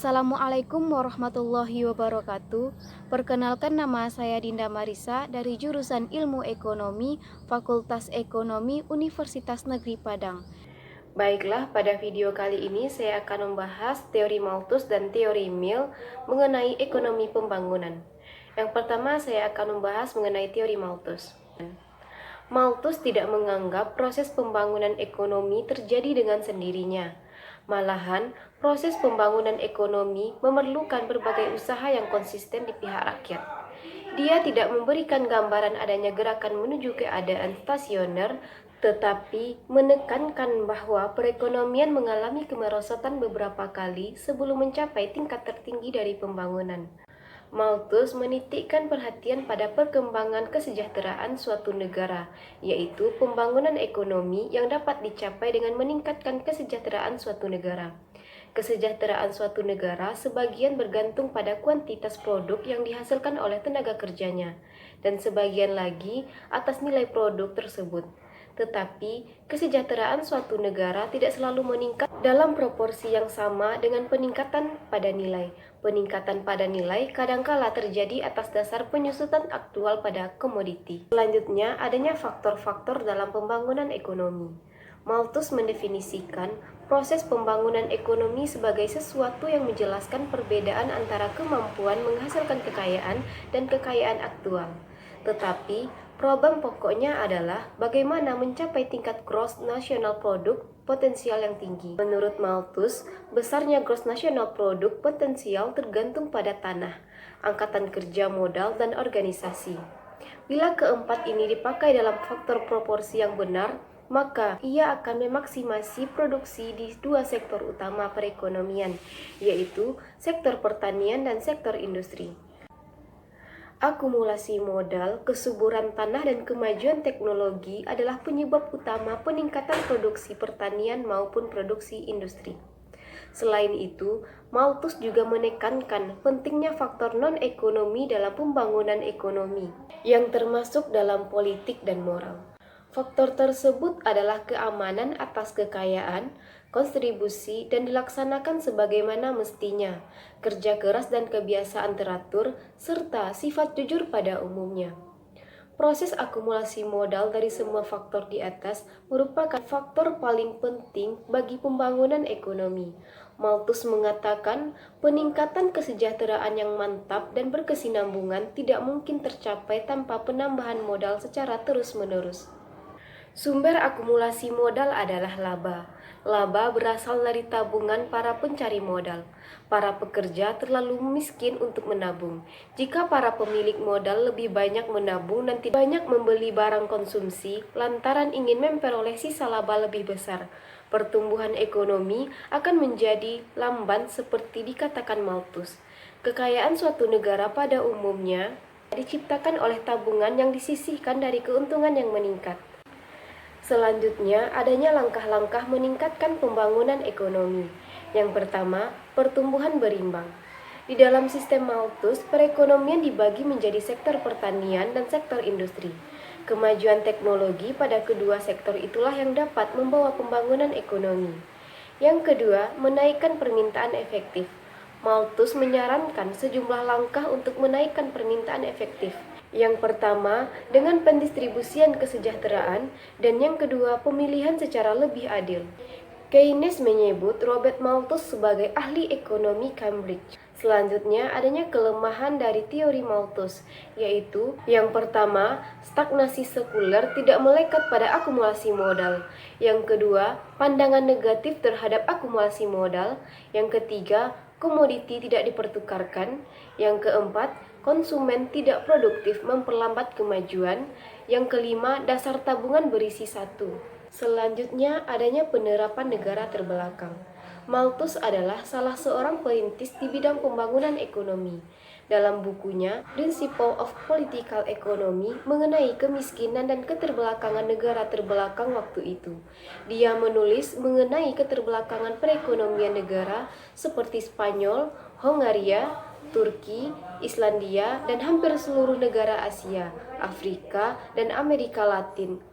Assalamualaikum warahmatullahi wabarakatuh. Perkenalkan, nama saya Dinda Marisa dari jurusan Ilmu Ekonomi, Fakultas Ekonomi Universitas Negeri Padang. Baiklah, pada video kali ini saya akan membahas teori Malthus dan teori Mill mengenai ekonomi pembangunan. Yang pertama, saya akan membahas mengenai teori Malthus. Malthus tidak menganggap proses pembangunan ekonomi terjadi dengan sendirinya. Malahan, proses pembangunan ekonomi memerlukan berbagai usaha yang konsisten di pihak rakyat. Dia tidak memberikan gambaran adanya gerakan menuju keadaan stasioner, tetapi menekankan bahwa perekonomian mengalami kemerosotan beberapa kali sebelum mencapai tingkat tertinggi dari pembangunan. Malthus menitikkan perhatian pada perkembangan kesejahteraan suatu negara, yaitu pembangunan ekonomi yang dapat dicapai dengan meningkatkan kesejahteraan suatu negara. Kesejahteraan suatu negara sebagian bergantung pada kuantitas produk yang dihasilkan oleh tenaga kerjanya, dan sebagian lagi atas nilai produk tersebut. Tetapi, kesejahteraan suatu negara tidak selalu meningkat dalam proporsi yang sama dengan peningkatan pada nilai. Peningkatan pada nilai kadangkala terjadi atas dasar penyusutan aktual pada komoditi. Selanjutnya, adanya faktor-faktor dalam pembangunan ekonomi. Malthus mendefinisikan proses pembangunan ekonomi sebagai sesuatu yang menjelaskan perbedaan antara kemampuan menghasilkan kekayaan dan kekayaan aktual. Tetapi, problem pokoknya adalah bagaimana mencapai tingkat gross national product potensial yang tinggi. Menurut Malthus, besarnya gross national product potensial tergantung pada tanah, angkatan kerja, modal, dan organisasi. Bila keempat ini dipakai dalam faktor proporsi yang benar, maka ia akan memaksimasi produksi di dua sektor utama perekonomian, yaitu sektor pertanian dan sektor industri. Akumulasi modal, kesuburan tanah, dan kemajuan teknologi adalah penyebab utama peningkatan produksi pertanian maupun produksi industri. Selain itu, Malthus juga menekankan pentingnya faktor non-ekonomi dalam pembangunan ekonomi, yang termasuk dalam politik dan moral. Faktor tersebut adalah keamanan atas kekayaan, kontribusi, dan dilaksanakan sebagaimana mestinya, kerja keras dan kebiasaan teratur, serta sifat jujur pada umumnya. Proses akumulasi modal dari semua faktor di atas merupakan faktor paling penting bagi pembangunan ekonomi. Malthus mengatakan peningkatan kesejahteraan yang mantap dan berkesinambungan tidak mungkin tercapai tanpa penambahan modal secara terus-menerus. Sumber akumulasi modal adalah laba. Laba berasal dari tabungan para pencari modal. Para pekerja terlalu miskin untuk menabung. Jika para pemilik modal lebih banyak menabung dan tidak banyak membeli barang konsumsi, lantaran ingin memperoleh sisa laba lebih besar, pertumbuhan ekonomi akan menjadi lamban seperti dikatakan Malthus. Kekayaan suatu negara pada umumnya diciptakan oleh tabungan yang disisihkan dari keuntungan yang meningkat. Selanjutnya, adanya langkah-langkah meningkatkan pembangunan ekonomi. Yang pertama, pertumbuhan berimbang. Di dalam sistem Malthus, perekonomian dibagi menjadi sektor pertanian dan sektor industri. Kemajuan teknologi pada kedua sektor itulah yang dapat membawa pembangunan ekonomi. Yang kedua, menaikkan permintaan efektif. Malthus menyarankan sejumlah langkah untuk menaikkan permintaan efektif. Yang pertama, dengan pendistribusian kesejahteraan, dan yang kedua, pemilihan secara lebih adil. Keynes menyebut Robert Malthus sebagai ahli ekonomi Cambridge. Selanjutnya, adanya kelemahan dari teori Malthus, yaitu yang pertama, stagnasi sekuler tidak melekat pada akumulasi modal. Yang kedua, pandangan negatif terhadap akumulasi modal. Yang ketiga, komoditi tidak dipertukarkan. Yang keempat, konsumen tidak produktif memperlambat kemajuan. Yang kelima, dasar tabungan berisi satu. Selanjutnya, adanya penerapan negara terbelakang. Malthus adalah salah seorang perintis di bidang pembangunan ekonomi. Dalam bukunya, Principles of Political Economy mengenai kemiskinan dan keterbelakangan negara terbelakang waktu itu. Dia menulis mengenai keterbelakangan perekonomian negara seperti Spanyol, Hongaria, Turki, Islandia, dan hampir seluruh negara Asia, Afrika, dan Amerika Latin.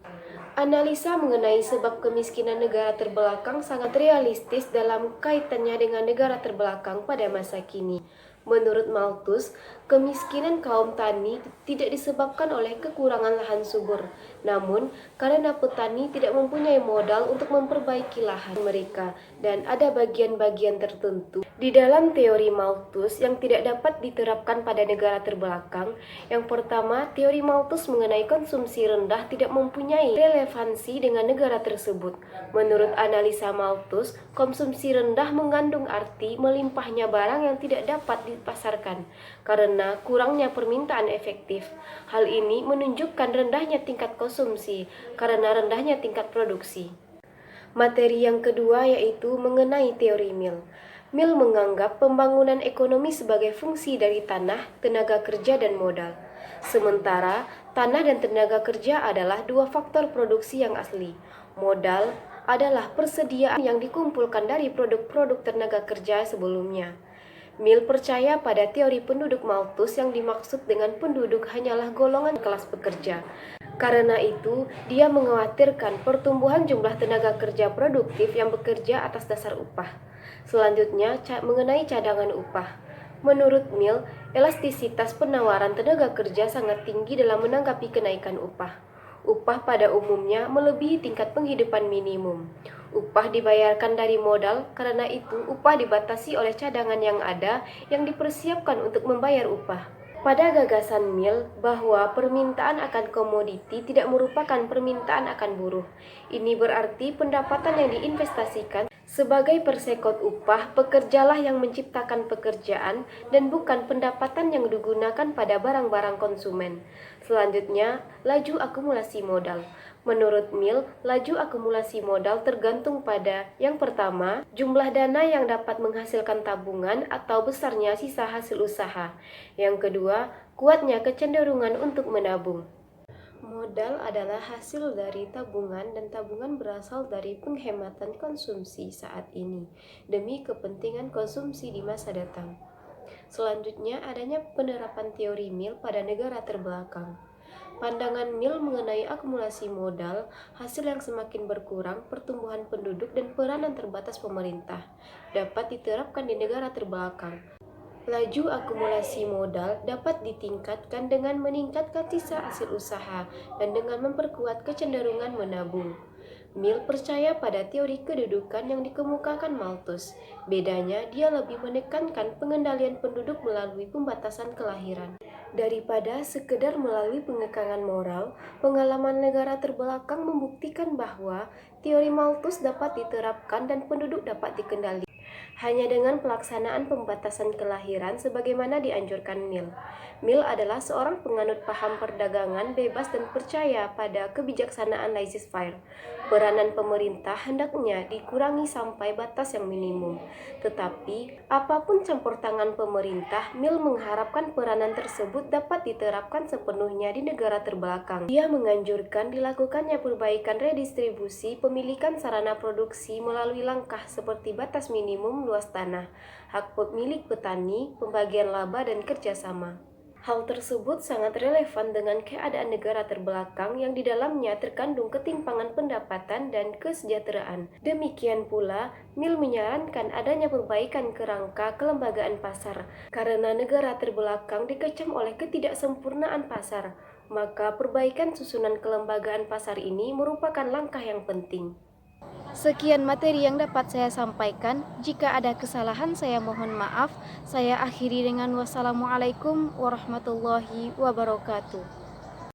Analisa mengenai sebab kemiskinan negara terbelakang sangat realistis dalam kaitannya dengan negara terbelakang pada masa kini. Menurut Malthus, kemiskinan kaum tani tidak disebabkan oleh kekurangan lahan subur, namun karena petani tidak mempunyai modal untuk memperbaiki lahan mereka, dan ada bagian-bagian tertentu di dalam teori Malthus yang tidak dapat diterapkan pada negara terbelakang. Yang pertama, teori Malthus mengenai konsumsi rendah tidak mempunyai relevansi dengan negara tersebut. Menurut analisa Malthus, konsumsi rendah mengandung arti melimpahnya barang yang tidak dapat dipasarkan karena kurangnya permintaan efektif. Hal ini menunjukkan rendahnya tingkat konsumsi karena rendahnya tingkat produksi. Materi yang kedua yaitu mengenai teori Mill. Mill menganggap pembangunan ekonomi sebagai fungsi dari tanah, tenaga kerja, dan modal. Sementara tanah dan tenaga kerja adalah dua faktor produksi yang asli. Modal adalah persediaan yang dikumpulkan dari produk-produk tenaga kerja sebelumnya. Mill percaya pada teori penduduk Malthus yang dimaksud dengan penduduk hanyalah golongan kelas pekerja. Karena itu, dia mengkhawatirkan pertumbuhan jumlah tenaga kerja produktif yang bekerja atas dasar upah. Selanjutnya, mengenai cadangan upah. Menurut Mill, elastisitas penawaran tenaga kerja sangat tinggi dalam menanggapi kenaikan upah. Upah pada umumnya melebihi tingkat penghidupan minimum. Upah dibayarkan dari modal, karena itu upah dibatasi oleh cadangan yang ada yang dipersiapkan untuk membayar upah. Pada gagasan Mill bahwa permintaan akan komoditi tidak merupakan permintaan akan buruh. Ini berarti pendapatan yang diinvestasikan sebagai persekot upah, pekerjalah yang menciptakan pekerjaan dan bukan pendapatan yang digunakan pada barang-barang konsumen. Selanjutnya, laju akumulasi modal. Menurut Mill, laju akumulasi modal tergantung pada yang pertama, jumlah dana yang dapat menghasilkan tabungan atau besarnya sisa hasil usaha. Yang kedua, kuatnya kecenderungan untuk menabung. Modal adalah hasil dari tabungan dan tabungan berasal dari penghematan konsumsi saat ini demi kepentingan konsumsi di masa datang. Selanjutnya, adanya penerapan teori Mill pada negara terbelakang. Pandangan Mill mengenai akumulasi modal, hasil yang semakin berkurang, pertumbuhan penduduk, dan peranan terbatas pemerintah dapat diterapkan di negara terbelakang. Laju akumulasi modal dapat ditingkatkan dengan meningkatkan sisa hasil usaha dan dengan memperkuat kecenderungan menabung. Mill percaya pada teori kedudukan yang dikemukakan Malthus. Bedanya, dia lebih menekankan pengendalian penduduk melalui pembatasan kelahiran. Daripada sekedar melalui pengekangan moral, pengalaman negara terbelakang membuktikan bahwa teori Malthus dapat diterapkan dan penduduk dapat dikendalikan hanya dengan pelaksanaan pembatasan kelahiran sebagaimana dianjurkan Mill. Mill adalah seorang penganut paham perdagangan bebas dan percaya pada kebijaksanaan laissez-faire. Peranan pemerintah hendaknya dikurangi sampai batas yang minimum. Tetapi, apapun campur tangan pemerintah, Mill mengharapkan peranan tersebut dapat diterapkan sepenuhnya di negara terbelakang. Dia menganjurkan dilakukannya perbaikan redistribusi pemilikan sarana produksi melalui langkah seperti batas minimum luas tanah, hak milik petani, pembagian laba, dan kerjasama. Hal tersebut sangat relevan dengan keadaan negara terbelakang yang di dalamnya terkandung ketimpangan pendapatan dan kesejahteraan. Demikian pula, Mill menyarankan adanya perbaikan kerangka kelembagaan pasar. Karena negara terbelakang dikecam oleh ketidaksempurnaan pasar, maka perbaikan susunan kelembagaan pasar ini merupakan langkah yang penting. Sekian materi yang dapat saya sampaikan. Jika ada kesalahan, saya mohon maaf. Saya akhiri dengan wassalamualaikum warahmatullahi wabarakatuh.